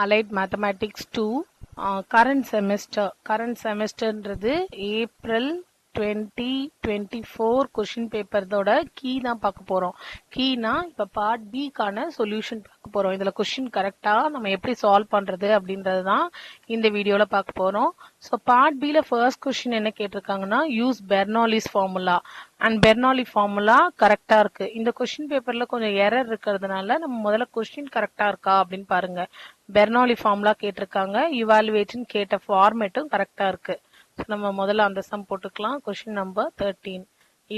Allied Mathematics 2 current semesterன்றது April 2024 question பேப்பர்தோட key தான் பார்க்க போறோம். கீனா இப்ப பார்ட் பி கான சொல்யூஷன் பார்க்க போறோம். இதுல கொஸ்டின் கரெக்டா நம்ம எப்படி சால்வ் பண்றது அப்படின்றது தான் இந்த வீடியோல பார்க்க போறோம். ஸோ பார்ட் பில ஃபர்ஸ்ட் கொஸ்டின் என்ன கேட்டிருக்காங்கன்னா use Bernoulli's formula and Bernoulli formula கரெக்டா இருக்கு. இந்த கொஸ்டின் பேப்பர்ல கொஞ்சம் எரர் இருக்கிறதுனால நம்ம முதல்ல கொஸ்டின் கரெக்டா இருக்கா அப்படின்னு பாருங்க. பெர்னாலி ஃபார்முலா கேட்டிருக்காங்க, இவாலுவேட்னு கேட்ட ஃபார்மேட்டும் கரெக்டா இருக்கு. நம்ம முதல்ல அந்த சம் போட்டுக்கலாம். Question number 13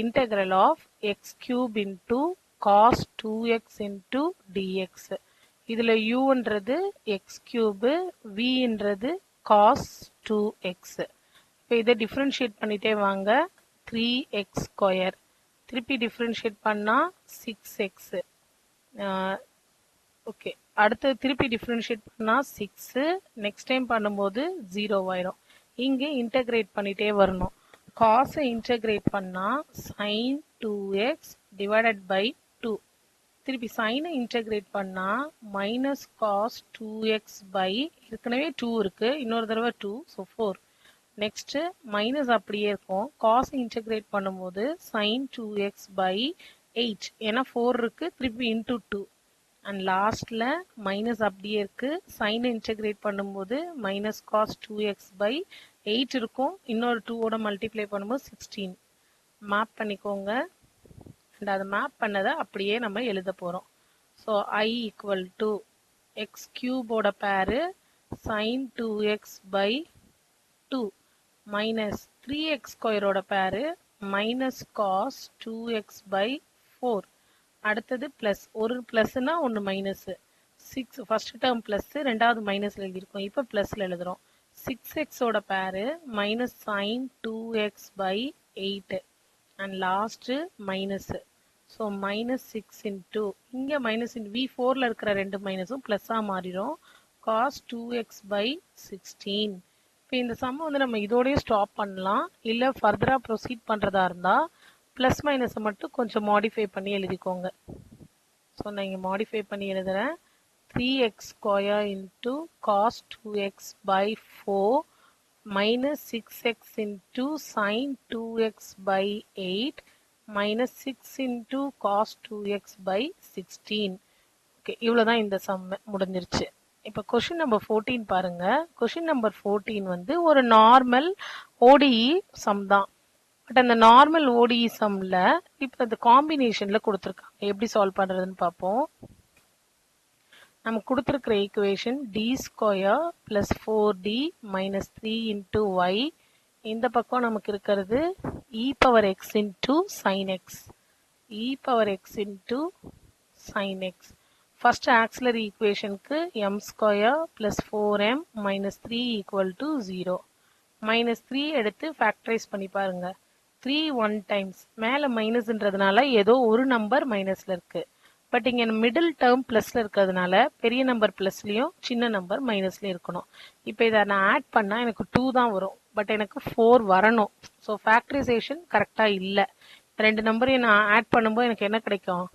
integral of x cube into cos 2x into dx. இதுல uன்றது x cube, vன்றது cos 2x. இப்போ இதை டிஃபரன்ஷியேட் பண்ணிட்டே வாங்க. 3x ஸ்கொயர் திருப்பி டிஃபரன்ஷியேட் பண்ணா 6x. ஓகே, அடுத்து திருப்பி டிஃபரன்ஷியேட் பண்ணா 6, நெக்ஸ்ட் டைம் பண்ணும்போது 0 ஆயிரும். இங்க இன்டகிரேட் பண்ணிட்டே வரணும். காஸை இன்டகிரேட் பண்ணா sin 2x டிவைடட் பை 2. திருப்பி சைனை இன்டகிரேட் பண்ணா மைனஸ் காஸ் 2x பை, ஏற்கனவே 2 இருக்கு, இன்னொரு தடவை 2, ஸோ 4. நெக்ஸ்ட் மைனஸ் அப்படியே இருக்கும். காஸ் இன்டகிரேட் பண்ணும்போது sin 2x பை 8, ஏன்னா 4 இருக்கு, திருப்பி இன்டூ 2. அண்ட் லாஸ்ட்ல மைனஸ் அப்படியே இருக்கு. சைனை இன்டகிரேட் பண்ணும்போது மைனஸ் காஸ் 2x பை 8 இருக்கும், இன்னொரு 2ஓட மல்டிப்ளை பண்ணும்போது 16. மேப் பண்ணிக்கோங்க. அண்ட் அதை மேப் பண்ணதை அப்படியே நம்ம எழுத போறோம். So I equal to x கியூபோட பேரு sin 2x by 2 minus 3x ஸ்கொயரோட பேரு மைனஸ் காஸ் 2x பை 4. அடுத்தது பிளஸ், ஒரு பிளஸ்னா ஒன்று மைனஸ். 6 ஃபர்ஸ்ட் டேர்ம் பிளஸ், ரெண்டாவது மைனஸ்ல எழுதியிருக்கோம், இப்போ பிளஸ்ல எழுதுறோம். 6xோட பேரு minus sin 2x by 8 and last minus. So minus 6 into, இங்கே மைனஸ் V4ல இருக்கிற ரெண்டு மைனஸும் பிளஸ்ஸா மாறிடும், காஸ் 2x பை 16. இப்போ இந்த சம் வந்து நம்ம இதோடய ஸ்டாப் பண்ணலாம், இல்லை ஃபர்தரா ப்ரொசீட் பண்றதா இருந்தா பிளஸ் மைனஸை மட்டும் கொஞ்சம் மாடிஃபை பண்ணி எழுதிக்கோங்க. ஸோ நான் இங்கே மாடிஃபை பண்ணி எழுதுறேன். 3x square into cos 2x by 4 minus 6x into sin 2x by 8 minus 6 into cos 2x by 16. Okay, இவ்வளோதான் இந்த சம் முடிஞ்சிருச்சு. இப்போ கொஷின் நம்பர் 14 பாருங்க. கொஷின் நம்பர் 14 வந்து ஒரு நார்மல் ஓடிஇ சம் தான். பட் அந்த நார்மல் ஓடிஇ சம்ல இப்போ அந்த காம்பினேஷன்ல கொடுத்துருக்காங்க. எப்படி சால்வ் பண்றதுன்னு பார்ப்போம். நமக்கு கொடுத்துருக்கிற equation D square plus 4d minus 3 into y. இந்த பக்கம் நமக்கு இருக்கிறது e power x into sine x, e power x into sine x. First auxiliary ஈக்குவேஷனுக்கு m square plus 4m minus 3 equal to 0. Minus 3 எடுத்து ஃபேக்டரைஸ் பண்ணி பாருங்க. 3 1 times, மேலே மைனஸ்ன்றதுனால ஏதோ ஒரு நம்பர் மைனஸ்ல இருக்கு. பட் இங்க மிடில் டேர்ம் பிளஸ்ல இருக்கிறதுனால பெரிய நம்பர் பிளஸ்லயும் சின்ன நம்பர் மைனஸ்லயும் இருக்கணும். இப்போ இதை நான் ஆட் பண்ணா எனக்கு 2 தான் வரும், பட் எனக்கு 4 வரணும். ஸோ ஃபேக்டரைசேஷன் கரெக்டா இல்லை. ரெண்டு நம்பரையும் நான் ஆட் பண்ணும்போது எனக்கு என்ன கிடைக்கும்?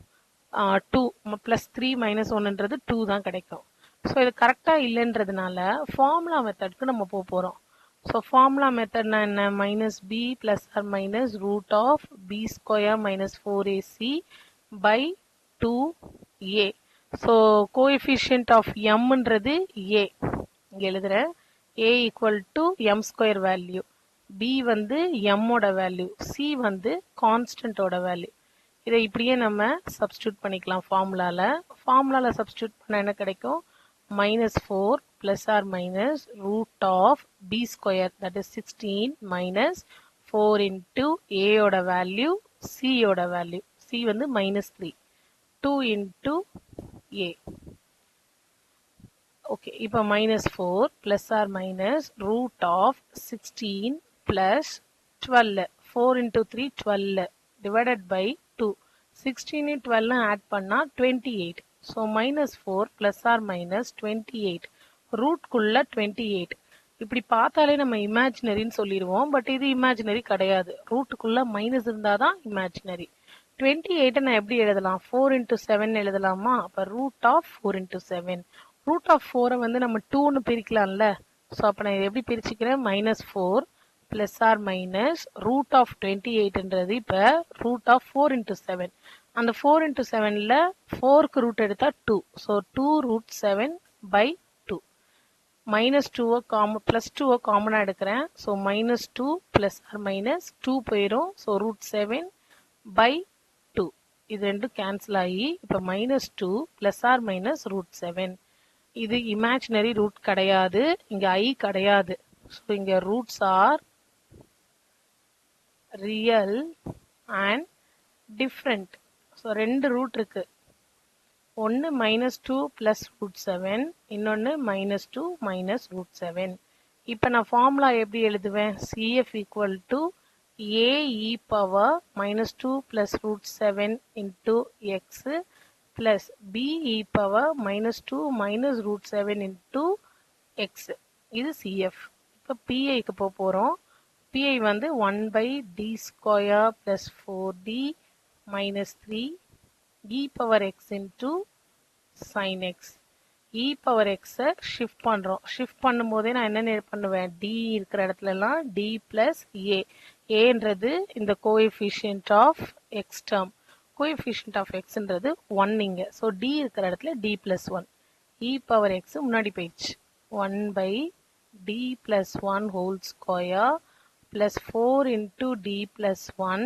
2 பிளஸ் 3 மைனஸ் 1ன்றது 2 தான் கிடைக்கும். ஸோ இது கரெக்டா இல்லைன்றதுனால ஃபார்முலா மெத்தட்க்கு நம்ம போறோம். ஸோ ஃபார்முலா மெத்தட்னா என்ன? Minus b plus or minus root of b square minus 4ac by 2a. So coefficient of எம்ன்றது a, இங்க எழுதுறேன். a equal to m square value, b வந்து எம்மோட வேல்யூ, c வந்து கான்ஸ்டன்டோட வேல்யூ. இதை இப்படியே நம்ம சப்ஸ்டியூட் பண்ணிக்கலாம் ஃபார்முலால. ஃபார்முலால சப்ஸ்டியூட் பண்ண என்ன கிடைக்கும்? minus 4 plus or minus root of b square, that is 16 minus 4 into a ஓட value, c ஓட value, c வந்து minus 3, 2 into a. okay, இப்போ minus 4 plus or minus root of 16 plus 12, 4 into 3 12 divided by 2. 16 12 add பண்ணா 28. So minus 4 plus or minus 28, root குள்ள 28. இப்படி பார்த்தாலே நம்ம இமேஜினரின்னு சொல்லிடுவோம், பட் இது இமேஜினரி கிடையாது. ரூட்டுக்குள்ள மைனஸ் இருந்தாதான் இமேஜினரி. 28 நான் எப்படி எழுதலாம்? 4 into 7 எழுதலாமா? அப்ப root of 4 into 7, root of 4 வந்து நம்ம 2ன்னு பிரிக்கலாம்ல. ஸோ அப்போ நான் இதை எப்படி பிரிச்சுக்கிறேன், -4 plus or minus root of 28ன்றது இப்போ ரூட் ஆஃப் 4 × 7. அந்த 4 × 7ல் 4க்கு ரூட் எடுத்தால் 2. ஸோ 2√7/2. -2 ப்ளஸ் 2 காமனாக எடுக்கிறேன். ஸோ -2 ப்ளஸ் ஆர் மைனஸ் 2 போயிடும். ஸோ √7/2. இது ரெண்டும் கேன்சல் ஆகி இப்போ -2 ப்ளஸ் ஆர் மைனஸ் √7. இது இமேஜினரி ரூட் கிடையாது, இங்க I கிடையாது. ஸோ இங்க roots are real and different. So 2 root இருக்கு. ஒன்று -2 ப்ளஸ் √7, இன்னொன்று -2 மைனஸ் √7. இப்போ நான் ஃபார்முலா எப்படி எழுதுவேன், CF equal to AE power -2 plus √7 into X plus BE power -2 minus √7 into X. இது CF. இப்போ PIக்கு போகிறோம். PI வந்து 1/d square plus 4d minus 3 e power x into sin x. e power x shift பண்ணுறோம். Shift பண்ணும்போதே நான் என்ன பண்ணுவேன், d இருக்கிற இடத்துலலாம் d plus a. aன்றது இந்த coefficient of x term. Coefficient of எக்ஸ்ன்றது 1 இங்க. ஸோ டி இருக்கிற இடத்துல D plus 1. E power x முன்னாடி போயிடுச்சு. 1/d plus 1 whole square plus 4 into d plus 1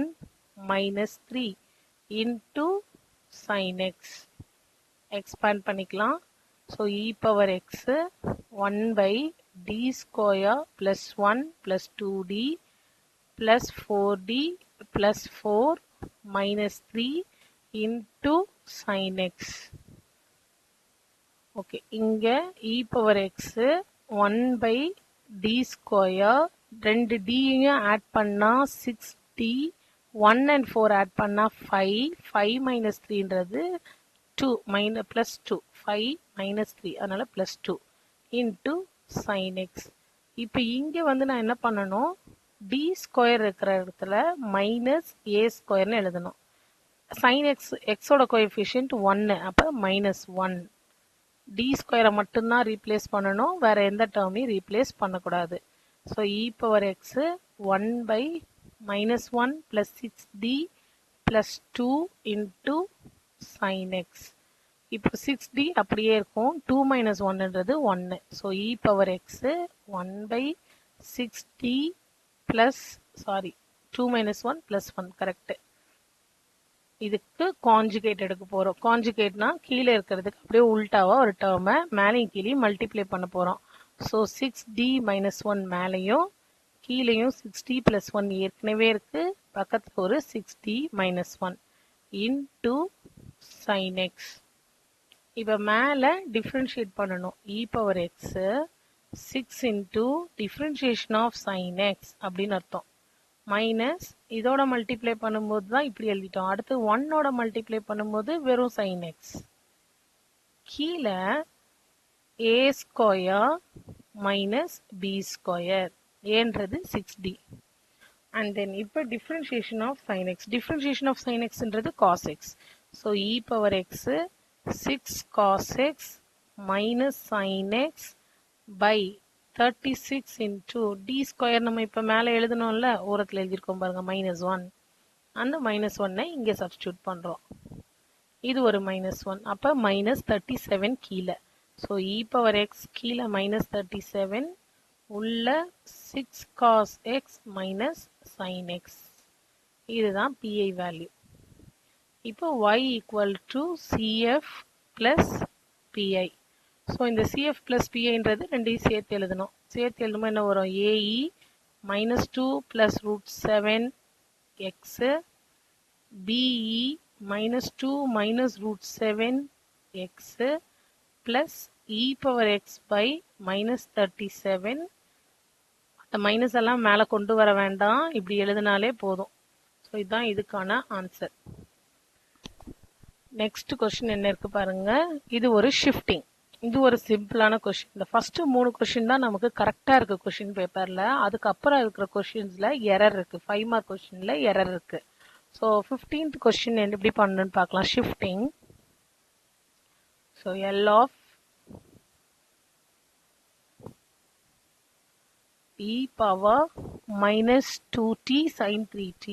minus 3 into sin x. Expand பண்ணிக்கலாம். So e power x 1/d square plus 1 plus 2d plus 4d plus 4 minus 3 into sin x. Okay, இங்க e power x 1/d square, 2 d add பண்ணா 6d, 1 and 4 add பண்ணா 5, 5 minus 3ன்றது 2 plus 2, 5 minus 3, அதனால plus 2 into sin x. இப்போ இங்க வந்து நான் என்ன பண்ணணும், d ஸ்கொயர் இருக்கிற இடத்துல மைனஸ் a ஸ்கொயர்னு எழுதணும். sin x, எக்ஸோட கோஎஃபிஷியன்ட் 1, அப்போ -1. d ஸ்கொயரை மட்டும்தான் ரீப்ளேஸ் பண்ணணும், வேற எந்த டேர்மையும் ரீப்ளேஸ் பண்ணக்கூடாது. So e power X 1/-1 plus 6d plus 2 into sin x. இப்போ 6d அப்படியே இருக்கும், 2 minus 1ன்றது 1. So e power X 1/6d plus 2 minus 1 plus 1 correct. இதுக்கு கான்ஜுகேட் எடுக்க போறோம். கான்ஜுகேட்னா கீழே இருக்கிறதுக்கு அப்படியே உல்டாவா ஒரு டேர்மை மேலையும் கீழே மல்டிப்ளை பண்ண போறோம். ஸோ 6d minus 1 மேலையும் கீழேயும் 6d plus 1 ஏற்கனவே இருக்கு, பக்கத்துக்கு ஒரு 6d minus 1 into sin x. இப்போ மேலே டிஃப்ரென்ஷியேட் பண்ணணும். e power x 6 into differentiation of sin x அப்படின்னு அர்த்தம். மைனஸ் இதோட மல்டிப்ளை பண்ணும்போது தான் இப்படி எழுதிட்டோம். அடுத்து 1ஓட மல்டிப்ளை பண்ணும்போது வெறும் sin x. கீழே a square minus b square, ஏன்றது 6d. அண்ட் தென் இப்போ differentiation of sin x. Differentiation of sin xன்றது cos x. So e power x 6 cos x minus sin x by 36 into d square நம்ம இப்போ மேலே எழுதணும்ல, ஓரத்தில் எழுதியிருக்கோம் பாருங்க -1. அந்த -1 இங்கே சப்ஸ்டியூட் பண்ணுறோம். இது ஒரு -1, அப்போ -37 கீழே. ஸோ e பவர் எக்ஸ் கீழே -37, உள்ள 6 cos x minus sin x. இதுதான் PI வேல்யூ. இப்போ y equal to CF plus PI. So இந்த CF plus PIன்றது ரெண்டையும் சேர்த்து எழுதணும். சேர்த்து எழுதும்போது என்ன வரும், AE -2 plus √7 x, BE -2 minus √7 x plus e power x by -37. அந்த மைனஸ் எல்லாம் மேலே கொண்டு வர வேண்டாம், இப்படி எழுதினாலே போதும். ஸோ இதுதான் இதுக்கான ஆன்சர். நெக்ஸ்ட் கொஸ்டின் என்ன இருக்கு பாருங்க. இது ஒரு ஷிஃப்டிங். இது ஒரு சிம்பிளான கொஸ்டின். இந்த ஃபர்ஸ்ட் 3 கொஸ்டின் தான் நமக்கு கரெக்டா இருக்கு கொஸ்டின் பேப்பர்ல. அதுக்கப்புறம் இருக்கிற கொஸ்டின்ஸ்ல எரர் இருக்கு. 5 மார்க் கொஸ்டின்ல எரர் இருக்கு. ஸோ 15th கொஸ்டின் எப்படி பண்ணணும்னு பார்க்கலாம். Shifting. So L of e power minus 2t sin 3t.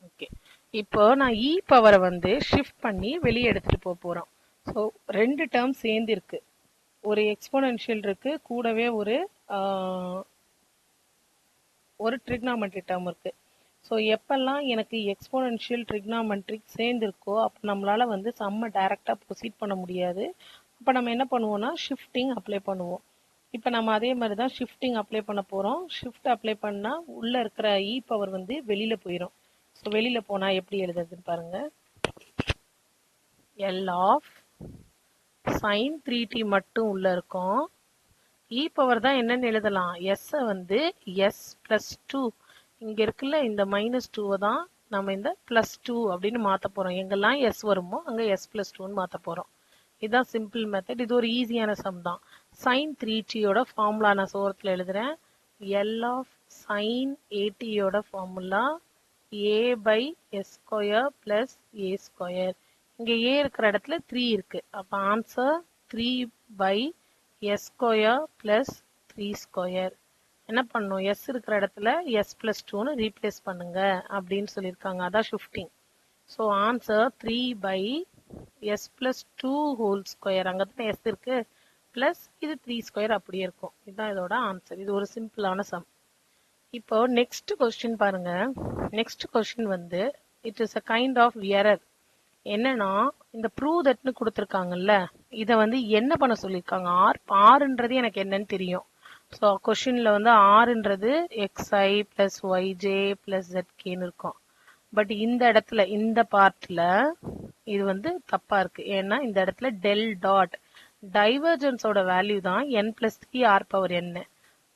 Okay, இப்போ நான் e பவரை வந்து ஷிஃப்ட் பண்ணி வெளியே எடுத்துட்டு போறோம். ஸோ ரெண்டு டேர்ம் சேர்ந்து இருக்கு, ஒரு எக்ஸ்போனென்ஷியல் இருக்கு, கூடவே ஒரு ட்ரிக்னாமெட்ரி டேர்ம் இருக்கு. ஸோ எப்பெல்லாம் எனக்கு எக்ஸ்போனென்ஷியல் ட்ரிக்னாமெட்ரிக் சேர்ந்து இருக்கோ அப்போ நம்மளால வந்து சம்மை டைரக்டாக ப்ரொசீட் பண்ண முடியாது. அப்போ நம்ம என்ன பண்ணுவோம்னா ஷிஃப்டிங் அப்ளை பண்ணுவோம். இப்போ நம்ம அதே மாதிரி தான் ஷிஃப்டிங் அப்ளை பண்ண போகிறோம். ஷிஃப்ட் அப்ளை பண்ணால் உள்ளே இருக்கிற இ பவர் வந்து வெளியில் போயிடும். ஸோ வெளியில் போனால் எப்படி எழுதுறதுன்னு பாருங்க. எல் ஆஃப் சைன் 3t மட்டும் உள்ள இருக்கும். இ பவர் தான் என்னன்னு எழுதலாம், எஸ்ஸை வந்து எஸ் பிளஸ் 2, இங்க இருக்குல்ல இந்த -2 தான் நம்ம இந்த +2 அப்படின்னு மாத்த போறோம். எங்கெல்லாம் எஸ் வருமோ அங்க s + 2ன்னு மாத்த போறோம். இதுதான் சிம்பிள் மெத்தட். இது ஒரு ஈஸியான சம் தான். sin 3tயோட ஃபார்முலா நான் சோரத்தில் எழுதுறேன். L of sin 80யோட ஃபார்முலா a/s² + a². இங்க a இருக்கிற இடத்துல 3 இருக்கு. அப்ப ஆன்சர் 3/s² + 3². என்ன பண்ணும், s இருக்கிற இடத்துல s + 2ன்னு ரீப்ளேஸ் பண்ணுங்க அப்படின்னு சொல்லியிருக்காங்க. அதான் ஷிஃப்டிங். ஸோ ஆன்சர் 3/s + 2² அங்கே தான் s இருக்கு, பிளஸ் இது 3² அப்படியே இருக்கும். இதுதான் இதோட ஆன்சர். இது ஒரு சிம்பிளான சம். இப்போ நெக்ஸ்ட் கொஸ்டின் பாருங்க. நெக்ஸ்ட் கொஸ்டின் வந்து it is a kind of error. என்னன்னா இந்த ப்ரூவ் தட்னு கொடுத்துருக்காங்கல்ல, இதை வந்து என்ன பண்ண சொல்லியிருக்காங்க, ஆர்ன்றது எனக்கு என்னன்னு தெரியும். ஸோ கொஷின்ல வந்து ஆர்ன்றது xi + yj + zkன்னு இருக்கும். பட் இந்த இடத்துல இந்த பார்ட்ல இது வந்து தப்பா இருக்கு. ஏன்னா இந்த இடத்துல டெல் டாட் டைவர்ஜென்ஸோட வேல்யூ தான் n + 3 r⁴n,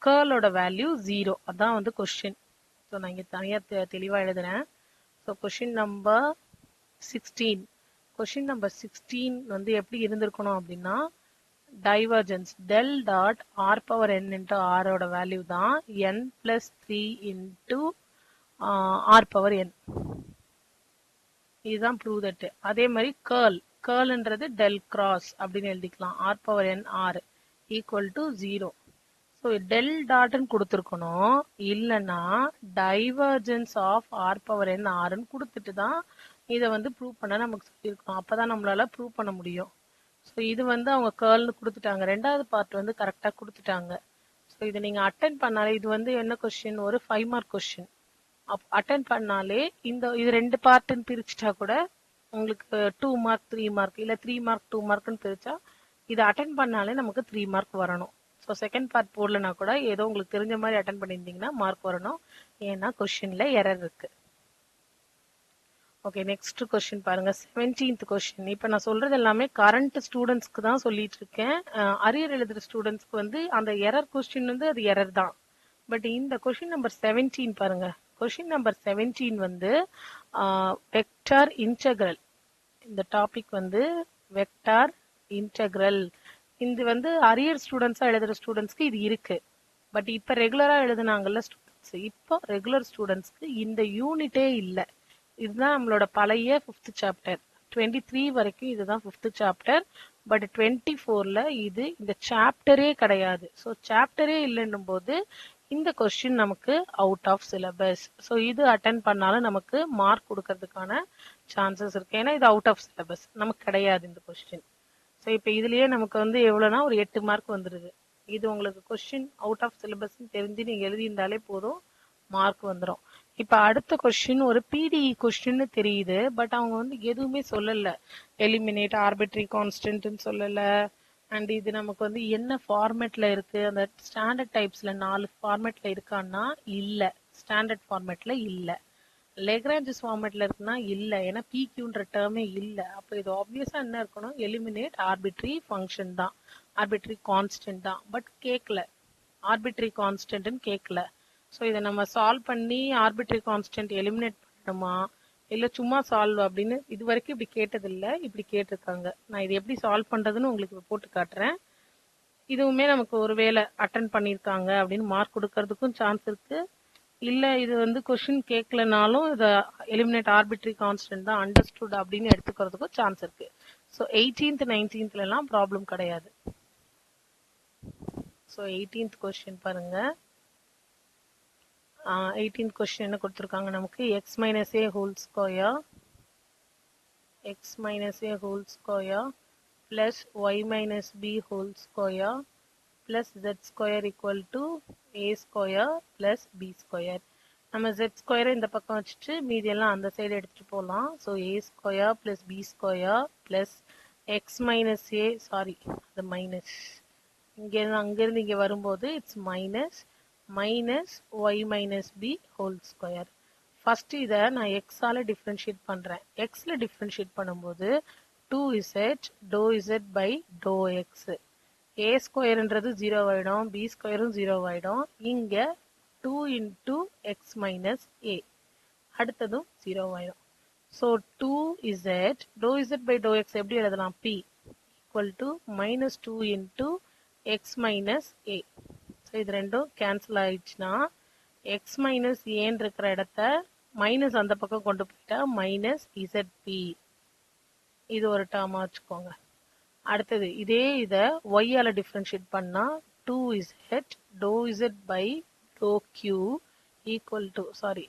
கேர்ளோட வேல்யூ 0. அதான் வந்து கொஸ்டின். ஸோ நான் இங்க தனியா தெளிவா எழுதுறேன். So question number 16. Question number 16 வந்து எப்படி இருந்திருக்கணும் அப்படின்னா, divergence del dot r⁴n into r ஓட வேல்யூ தான் n + 3 into r⁴n. இதுதான் ப்ரூவ் தட். அதே மாதிரி கேர்ள்ன்றது del cross அப்படின்னு எழுதிக்கலாம். r⁴n r equal to 0. So del டாட்னு கொடுத்துருக்கணும், இல்லைன்னா டைவர்ஜென்ஸ் ஆஃப் r⁴n rன்னு கொடுத்துட்டு தான் இதை வந்து ப்ரூவ் பண்ண நமக்கு சொல்லியிருக்கோம். அப்பதான் நம்மளால ப்ரூவ் பண்ண முடியும். ஸோ இது வந்து அவங்க கேர்ள்னு கொடுத்துட்டாங்க. ரெண்டாவது பார்ட் வந்து கரெக்டாக கொடுத்துட்டாங்க. ஸோ இதை நீங்கள் அட்டென்ட் பண்ணாலே, இது வந்து என்ன கொஸ்டின், ஒரு 5 மார்க் கொஸ்டின். அட்டென்ட் பண்ணாலே இது ரெண்டு பார்ட்டுன்னு பிரிச்சுட்டா கூட உங்களுக்கு 2 மார்க் 3 மார்க், இல்லை 3 மார்க் 2 மார்க்னு பிரிச்சா இதை அட்டென்ட் பண்ணாலே நமக்கு 3 மார்க் வரணும். ஸோ செகண்ட் பார்ட் போடலனா கூட ஏதோ உங்களுக்கு தெரிஞ்ச மாதிரி அட்டென்ட் பண்ணியிருந்தீங்கன்னா மார்க் வரணும். ஏன்னா கொஸ்டின்ல எரர் இருக்கு. ஓகே, நெக்ஸ்ட் கொஸ்டின் பாருங்க. 17th question. இப்போ நான் சொல்றது எல்லாமே கரண்ட் ஸ்டூடெண்ட்ஸ்க்கு தான் சொல்லிட்டு இருக்கேன். அரியர் எழுதுற ஸ்டூடெண்ட்ஸ்க்கு வந்து அந்த எரர் கொஸ்டின் வந்து அது எரர் தான். பட் இந்த கொஸ்டின் நம்பர் 17 பாருங்க. கொஸ்டின் நம்பர் 17 வந்து வெக்டார் இன்டெக்ரல். இந்த டாபிக் வந்து வெக்டார் இன்டெக்ரல். இது வந்து அரியர் ஸ்டூடெண்ட்ஸா எழுதுற ஸ்டூடெண்ட்ஸ்க்கு இது இருக்கு. பட் இப்ப ரெகுலரா எழுதுனாங்கல்ல ஸ்டூடெண்ட்ஸ், இப்போ ரெகுலர் ஸ்டூடெண்ட்ஸ்க்கு இந்த யூனிட்டே இல்லை. இதுதான் நம்மளோட பழைய 5th சாப்டர். 23 வரைக்கும் இதுதான் 5th சாப்டர். பட் 24ல இது இந்த சாப்டரே கிடையாது. ஸோ சாப்டரே இல்லைன்னும் போது இந்த கொஸ்டின் நமக்கு அவுட் ஆஃப் சிலபஸ். ஸோ இது அட்டென்ட் பண்ணாலும் நமக்கு மார்க் கொடுக்கறதுக்கான சான்சஸ் இருக்கு. ஏன்னா இது அவுட் ஆஃப் சிலபஸ், நமக்கு கிடையாது இந்த கொஸ்டின். ஸோ இப்போ இதுலயே நமக்கு வந்து எவ்வளோனா ஒரு 8 மார்க் வந்துருது. இது உங்களுக்கு கொஸ்டின் அவுட் ஆஃப் சிலபஸ் தெரிஞ்சு நீங்க எழுதியிருந்தாலே போதும், மார்க் வந்துடும். இப்ப அடுத்த கொஸ்டின் ஒரு பிடிஇ கொஸ்டின் தெரியுது. பட் அவங்க வந்து எதுவுமே சொல்லல. எலிமினேட் ஆர்பிட்ரரி கான்ஸ்டன்ட்னு சொல்லல. அண்ட் இது நமக்கு வந்து என்ன ஃபார்மேட்ல இருக்கு, அந்த ஸ்டாண்டர்ட் டைப்ஸ்ல 4 ஃபார்மேட்ல இருக்கான்னா இல்ல, ஸ்டாண்டர்ட் ஃபார்மேட்ல இல்ல. லெக்ரான்ஜஸ் ஃபார்மேட்ல இருக்குன்னா இல்ல, ஏன்னா பிக்யூன்ற டேர்மே இல்ல. அப்ப இது ஆப்வியஸா என்ன இருக்கணும், எலிமினேட் ஆர்பிட்ரரி ஃபங்க்ஷன் தான், ஆர்பிட்ரரி கான்ஸ்டன்ட் தான். பட் கேட்கல, ஆர்பிட்ரரி கான்ஸ்டன்ட்னு கேட்கல. ஸோ இதை நம்ம சால்வ் பண்ணி ஆர்பிட்ரரி கான்ஸ்டன்ட் எலிமினேட் பண்ணணுமா, இல்லை சும்மா சால்வ் அப்படின்னு இது வரைக்கும் இப்படி கேட்டதில்லை, இப்படி கேட்டிருக்காங்க. நான் இது எப்படி சால்வ் பண்ணுறதுன்னு உங்களுக்கு போட்டு காட்டுறேன். இதுவுமே நமக்கு ஒரு வேளை அட்டன் பண்ணியிருக்காங்க அப்படின்னு மார்க் கொடுக்கறதுக்கும் சான்ஸ் இருக்கு. இல்லை இது வந்து கொஸ்டின் கேட்கலனாலும் இதை எலிமினேட் ஆர்பிட்ரரி கான்ஸ்டன்ட் தான் அண்டர்ஸ்டுட் அப்படின்னு எடுத்துக்கிறதுக்கும் சான்ஸ் இருக்கு. ஸோ 18th 19thலாம் ப்ராப்ளம் கிடையாது. ஸோ 18th கொஸ்டின் பாருங்க. 18th கொஸ்டின் என்ன கொடுத்துருக்காங்க நமக்கு, x minus a whole square plus y minus b whole square plus z square equal to a square plus b square. நம்ம z square இந்த பக்கம் வச்சுட்டு மீதி எல்லாம் அந்த சைடு எடுத்துட்டு போலாம். So a square plus b square plus x minus a, sorry அது மைனஸ், இங்கேருந்து அங்கேருந்து இங்கே வரும்போது it's minus y minus b whole square. First இதை நான் எக்ஸால டிஃப்ரென்ஷியேட் பண்றேன். எக்ஸ்ல டிஃப்ரென்ஷியேட் பண்ணும்போது 2z dou z by dou x. a ஸ்கொயர்ன்றது 0 ஆயிடும், b ஸ்கொயரும் 0 ஆயிடும். இங்க 2 into x minus a அடுத்ததும் 0 ஆயிடும். So 2z dou z by dou x எப்படி எழுதலாம், p equal to minus 2 into x minus a. So இது ரெண்டும் கேன்சல் ஆயிடுச்சுன்னா x minus ஏன்னு இருக்கிற இடத்த மைனஸ் அந்த பக்கம் கொண்டு போயிட்டா மைனஸ் zp. இது ஒரு டேர்மா வச்சுக்கோங்க. அடுத்தது இதே இதை y ஆல டிஃபரன்ஷியேட் பண்ணா 2z dou z by dou q equal to, sorry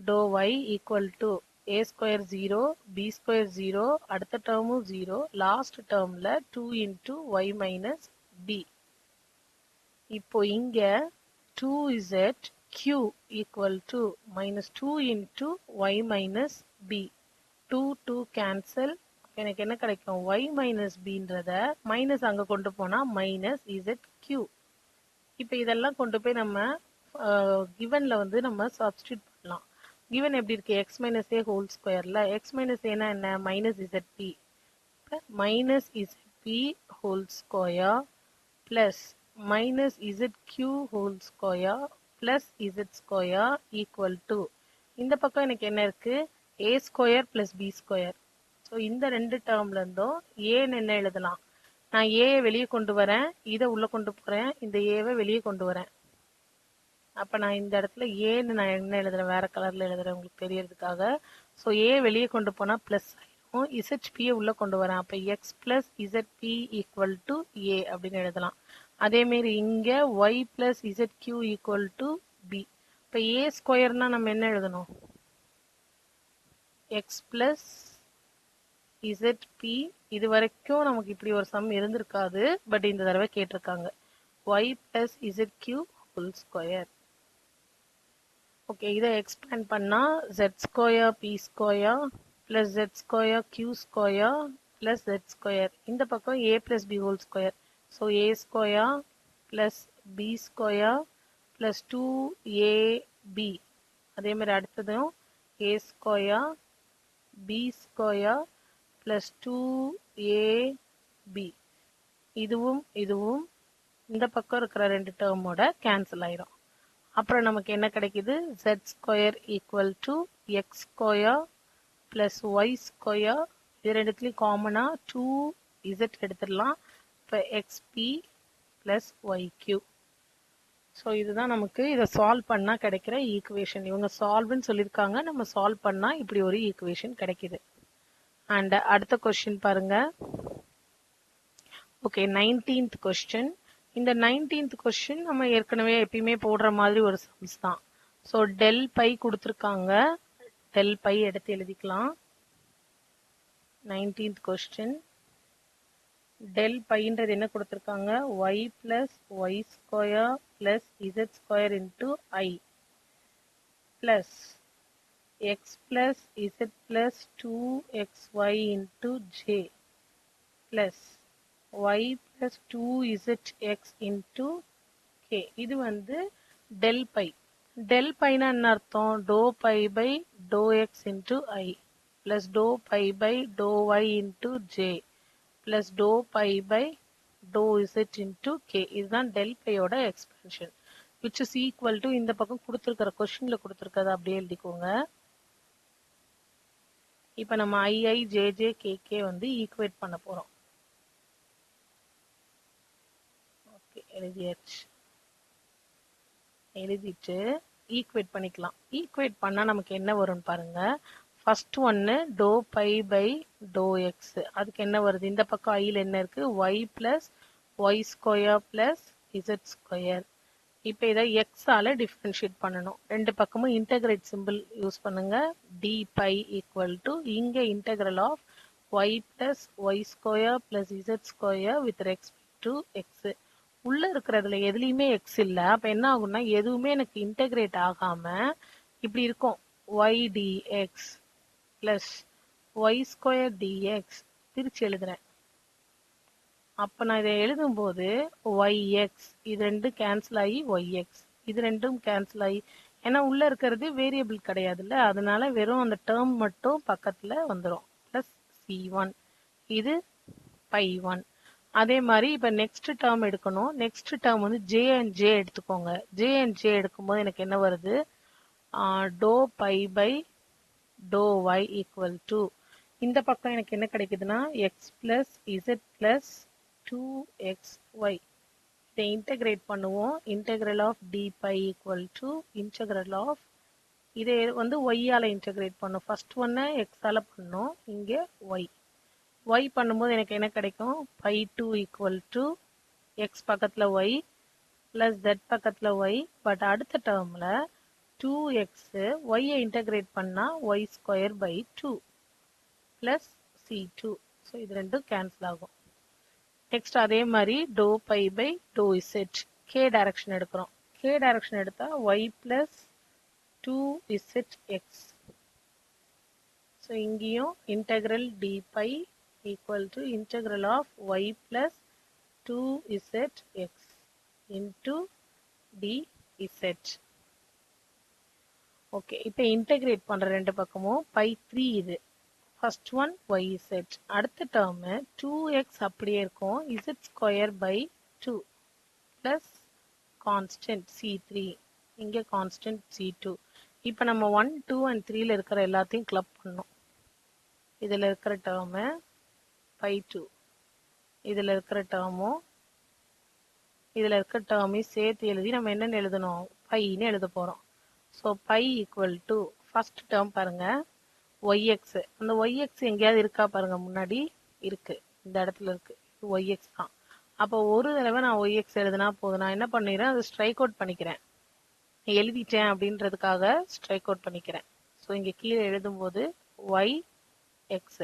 dou y equal to a square 0 b square 0 அடுத்த டேர்மும் 0 last டேர்ம்ல 2 into y minus b. இப்போ இங்க 2z q equal to minus 2 into y minus b. 2 cancel. எனக்கு என்ன கிடைக்கும், y minus bன்றத minus அங்க கொண்டு போனா minus zq. இப்போ இதெல்லாம் கொண்டு போய் நம்ம கிவன்ல வந்து நம்ம சப்ஸ்டியூட் பண்ணலாம். கிவன் எப்படி இருக்கு, x minus a whole squareல x minus a என்ன, minus zp. Minus zp whole square plus minus zq whole square plus z square equal to, இந்த பக்கம் எனக்கு என்ன இருக்கு, a square plus b square. So இந்த ரெண்டு டேர்ம்ல இருந்தும் ஏன்னு என்ன எழுதலாம், நான் ஏ வெளியே கொண்டு வரேன், இதை உள்ள கொண்டு போறேன், இந்த ஏவை வெளியே கொண்டு வரேன். அப்ப நான் இந்த இடத்துல ஏன்னு நான் என்ன எழுதுறேன், வேற கலர்ல எழுதுறேன் உங்களுக்கு தெரியறதுக்காக. ஸோ ஏ வெளியே கொண்டு போனா பிளஸ் ஆயிடும், இசட்பியை உள்ள கொண்டு வரேன். அப்ப எக்ஸ் பிளஸ் இசட்பி ஈக்குவல் டு ஏ அப்படின்னு எழுதலாம். அதே மாதிரி இங்க y plus zq equal to b. இப்ப a ஸ்கொயர்னா நம்ம என்ன எழுதணும், x plus zp. இது வரைக்கும் நமக்கு இப்படி ஒரு சம் இருந்திருக்காது, பட் இந்த தடவை கேட்டிருக்காங்க. y plus zq whole square. Okay, இதை எக்ஸ்பேண்ட் பண்ணா z square p square plus z square q square plus z square. இந்த பக்கம் a plus b whole square. So a square plus b square plus 2ab. அதே மாதிரி அடுத்ததும் a square b square plus 2ab. இதுவும் இதுவும் இந்த பக்கம் இருக்கிற ரெண்டு டேர்மோட கேன்சல் ஆயிடும். அப்புறம் நமக்கு என்ன கிடைக்குது, z square equal to x square plus y square. இது ரெண்டுத்துலையும் காமனா 2z எடுத்துடலாம். இப்போ xp plus yq. ஸோ இதுதான் நமக்கு இதை சால்வ் பண்ணா கிடைக்கிற ஈக்குவேஷன். இவங்க சால்வ்னு சொல்லியிருக்காங்க, நம்ம சால்வ் பண்ணா இப்படி ஒரு ஈக்குவேஷன் கிடைக்குது. அண்ட் அடுத்த கொஸ்டின் பாருங்க. Okay, 19th question. இந்த 19th கொஸ்டின் நம்ம ஏற்கனவே எப்பயுமே போடுற மாதிரி ஒரு சம்ஸ் தான். ஸோ டெல் பை கொடுத்துருக்காங்க, டெல் பை எடுத்து எழுதிக்கலாம். 19th கொஸ்டின் டெல் பைன்றது என்ன கொடுத்துருக்காங்க, y plus y square plus z square into i plus x plus z plus 2xy into j plus y plus 2zx into k. இது வந்து del phi. Del பைனா என்ன அர்த்தம், dou by by to x into i plus dou by by to y into j plus dou pi by dou z into k. இதுதான் del pi ஓட எக்ஸ்பென்ஷன், which is equal to இந்த பக்கம் கொடுத்திருக்கிற கொஸ்டின்ல கொடுத்திருக்கிறத அப்படியே எழுதிக்கோங்க. இப்ப நம்ம i j j k k வந்து ஈக்குவேட் பண்ண போறோம். ஓகே, எழுதியாச்சு. எழுதிட்டு ஈக்குவேட் பண்ணிக்கலாம். ஈக்குவேட் பண்ணா நமக்கு என்ன வரும்னு பாருங்க. ஃபர்ஸ்ட் ஒன்று டோ பை பை டோ எக்ஸ். அதுக்கு என்ன வருது? இந்த பக்கம் ஐயில் என்ன இருக்கு? Y plus y square plus z square. இப்போ இதை எக்ஸால டிஃபரன்ஷியேட் பண்ணணும். ரெண்டு பக்கமும் இன்டகிரேட் சிம்பிள் யூஸ் பண்ணுங்க. டி பை ஈக்குவல் டு இங்கே integral of y plus y square plus z square with respect to x. உள்ள இருக்கிறதுல எதுலையுமே எக்ஸ் இல்லை. அப்போ என்ன ஆகும்னா எதுவுமே எனக்கு இன்டகிரேட் ஆகாம இப்படி இருக்கும். Y d x plus y square d x பிரிச்சு எழுதுறேன். அப்ப நான் இதை எழுதும்போது ஒய்எக்ஸ் இது ரெண்டும் கேன்சல் ஆகி ஒய்எக்ஸ் இது ரெண்டும் கேன்சல் ஆகி, ஏன்னா உள்ள இருக்கிறது வேரியபிள் கிடையாதுல்ல, அதனால வெறும் அந்த டேர்ம் மட்டும் பக்கத்துல வந்துடும். பிளஸ் C1 இது π1. அதே மாதிரி இப்ப நெக்ஸ்ட் டேர்ம் எடுக்கணும். நெக்ஸ்ட் டேர்ம் வந்து ஜே அண்ட் ஜே எடுத்துக்கோங்க. ஜே அண்ட் ஜே எடுக்கும்போது எனக்கு என்ன வருது? டோ by by to y equal to இந்த பக்கம் எனக்கு என்ன கிடைக்குதுன்னா X plus z plus 2xy. இதை இன்டகிரேட் பண்ணுவோம். Integral of d pi equal to integral of இதை வந்து ஒய்யால இன்டகிரேட் பண்ணும். ஃபர்ஸ்ட் ஒன்னு எக்ஸால பண்ணோம், இங்கே ஒய். ஒய் பண்ணும்போது எனக்கு என்ன கிடைக்கும்? π2 ஈக்குவல் டு எக்ஸ் பக்கத்துல ஒய் பிளஸ் ஜெட் பக்கத்துல ஒய். பட் அடுத்த டேர்ம்ல 2x ஒய்யை இன்டகிரேட் பண்ணா y square by 2 plus C2. So இது ரெண்டும் கேன்சல் ஆகும். நெக்ஸ்ட் அதே மாதிரி டோ பை பை டோ இசட் கே டைரக்ஷன் எடுக்கிறோம். கே டைரக்ஷன் எடுத்தா ஒய் பிளஸ் 2zx. ஸோ இங்கேயும் integral d pi equal to integral of y plus 2zx into dz. Okay, இப்போ இன்டகிரேட் பண்ற ரெண்டு பக்கமும் π3 இது. First one yz. அடுத்த டேர்ம் 2x அப்படியே இருக்கும். z square by 2 plus constant C3. இங்கே கான்ஸ்டன்ட் C2. இப்போ நம்ம 1, 2 and 3ல இருக்கிற எல்லாத்தையும் கிளப் பண்ணணும். இதில் இருக்கிற டேர்ம் π2, இதில் இருக்கிற டேர்மும் இதில் இருக்கிற டேர்மையும் சேர்த்து எழுதி நம்ம என்னென்னு எழுதணும்? பைன்னு எழுத போகிறோம். So pi equal to first term பாருங்க yx. அந்த yx எங்கேயாவது இருக்கா பாருங்க? முன்னாடி இருக்கு, இந்த இடத்துல இருக்கு. yx தான். அப்போ ஒரு தடவை நான் yx எழுதுனா போதும். நான் என்ன பண்ணிடுறேன்? அதை ஸ்ட்ரைக் அவுட் பண்ணிக்கிறேன். எழுதிட்டேன் அப்படின்றதுக்காக ஸ்ட்ரைக் அவுட் பண்ணிக்கிறேன். ஸோ இங்கே கீழே எழுதும்போது yx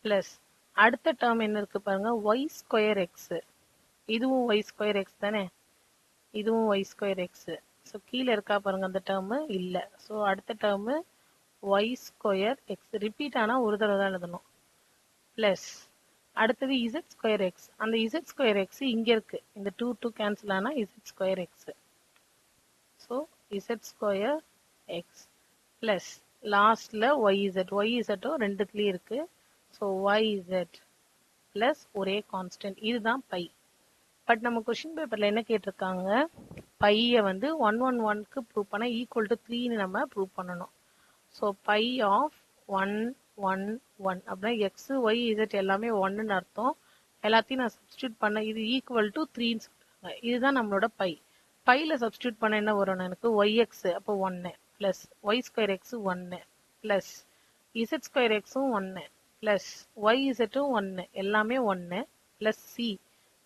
பிளஸ் அடுத்த டேர்ம் என்ன இருக்கு பாருங்க? y square X. இதுவும் y ஸ்கொயர் எக்ஸ் தானே, இதுவும் y ஸ்கொயர் எக்ஸ். ஸோ கீழே இருக்கா பாருங்க அந்த டேர்ம்? இல்லை. ஸோ அடுத்த term y square X. Repeat ஆனால் ஒரு தடவை தான் எழுதணும். பிளஸ் அடுத்தது z ஸ்கொயர் எக்ஸ். அந்த z ஸ்கொயர் எக்ஸ் இங்கே இருக்கு. இந்த 2 2 கேன்சல் ஆனால் z square X. So z square X plus லாஸ்ட்ல yz ரெண்டுத்துலேயும் இருக்கு. ஸோ yz பிளஸ் ஒரே கான்ஸ்டன்ட். இதுதான் பை. பட் நம்ம கொஸ்டின் பேப்பர்ல என்ன கேட்டிருக்காங்க? பையை வந்து 111க்கு ப்ரூவ் பண்ண ஈக்குவல் டு 3ன்னு நம்ம ப்ரூவ் பண்ணணும். ஸோ பை ஆஃப் 1 1 1 அப்படின்னா எக்ஸ் ஒய் இசட் எல்லாமே 1ன்னு அர்த்தம். எல்லாத்தையும் நான் சப்ஸ்டியூட் பண்ண இது ஈக்குவல் டு 3ன்னு சொல்றாங்க. இதுதான் நம்மளோட பை. பையில சப்ஸ்டியூட் பண்ண என்ன வரும் எனக்கு? ஒய்எக்ஸ் அப்போ 1 plus y square x 1 plus z square எக்ஸும் 1 பிளஸ் ஒய் இசட்டும் 1 எல்லாமே 1 plus c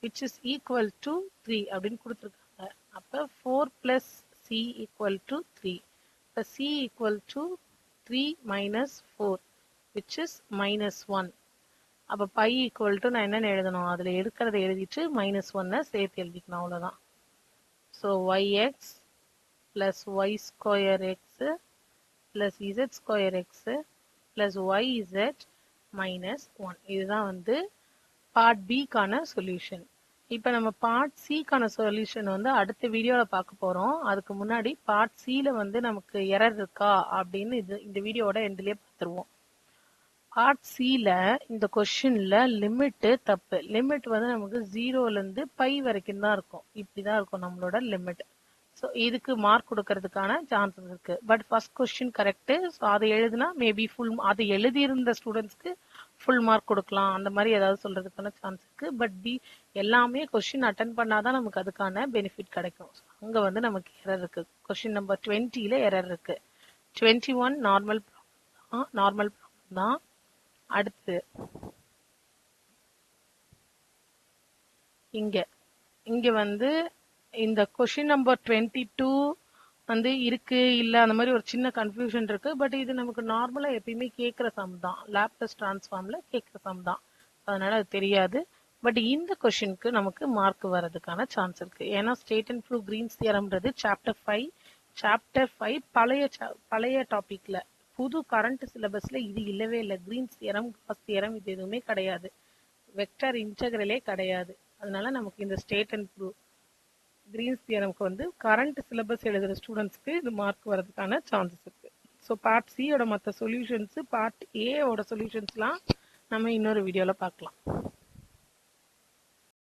which is equal to 3 அப்படின்னு கொடுத்துருக்காங்க. அப்போ 4 plus c equal to 3. இப்போ c equal to 3 minus 4 which is -1. அப்போ பை equal to நான் என்னென்னு எழுதணும்? அதில் இருக்கிறத எழுதிட்டு -1 சேர்த்து எழுதிக்கணும், அவ்வளோதான். So yx plus y square X plus z square X plus yz -1. இதுதான் வந்து பார்ட் பிக்கான சொல்யூஷன். இப்போ நம்ம பார்ட் சிக்கான சொல்யூஷன் வந்து அடுத்த வீடியோவில் பார்க்க போகிறோம். அதுக்கு முன்னாடி பார்ட் சியில் வந்து நமக்கு எரர் இருக்கா அப்படின்னு இந்த வீடியோவோட எண்ட்லேயே பார்த்துருவோம். பார்ட் சியில் இந்த கொஷினில் லிமிட்டு தப்பு. லிமிட் வந்து நமக்கு 0லேருந்து π வரைக்கும் தான் இருக்கும். இப்படி தான் இருக்கும் நம்மளோட லிமிட். ஸோ இதுக்கு மார்க் கொடுக்கறதுக்கான சான்சஸ் இருக்கு. But first question correct. So அதை எழுதுனா மேபி ஃபுல், அதை எழுதியிருந்த ஸ்டூடெண்ட்ஸ்க்கு ஃபுல் மார்க் கொடுக்கலாம், அந்த மாதிரி ஏதாவது சொல்றதுக்கான சான்ஸ் இருக்கு. பட் எல்லாமே கொஸ்டின் அட்டன் பண்ணாதான் நமக்கு அதுக்கான பெனிஃபிட் கிடைக்கும். அங்க வந்து நமக்கு எரர் இருக்கு. கொஸ்டின் நம்பர் 20ல எரர் இருக்கு. 21 நார்மல் ப்ராப்ளம். நார்மல் ப்ராப்ளம் தான். அடுத்து இங்க வந்து இந்த கொஷின் நம்பர் 22 வந்து இருக்கு இல்ல அந்த மாதிரி ஒரு சின்ன கன்ஃபியூஷன் இருக்கு. பட் இது நமக்கு நார்மலா எப்பயுமே கேட்கிற சம் தான், லாப்லஸ் டிரான்ஸ்ஃபார்ம்ல கேட்கிற சம் தான், அதனால அது தெரியாது. பட் இந்த கொஷினுக்கு நமக்கு மார்க் வர்றதுக்கான சான்ஸ் இருக்கு. ஏன்னா ஸ்டேட் அண்ட் ப்ரூவ் கிரீன்ஸ் தியரம்ன்றது சாப்டர் 5 பழைய டாபிக்ல, புது கரண்ட் சிலபஸ்ல இது இல்லவே இல்லை. கிரீன்ஸ் தியரம், காஸ் தியரம் இது எதுவுமே கிடையாது, வெக்டர் இன்டெகிரலே கிடையாது. அதனால நமக்கு இந்த ஸ்டேட் அண்ட் ப்ரூவ் கிரீன்ஸ் தியரம்க்கு வந்து கரண்ட் சிலபஸ் எழுதுற ஸ்டூடெண்ட்ஸ்க்கு இது மார்க் வரதுக்கான சான்சஸ் இருக்கு. ஸோ பார்ட் சியோட மற்ற சொல்யூஷன்ஸ், பார்ட் ஏ ஓட சொல்யூஷன்ஸ்லாம் நம்ம இன்னொரு வீடியோல பார்க்கலாம்.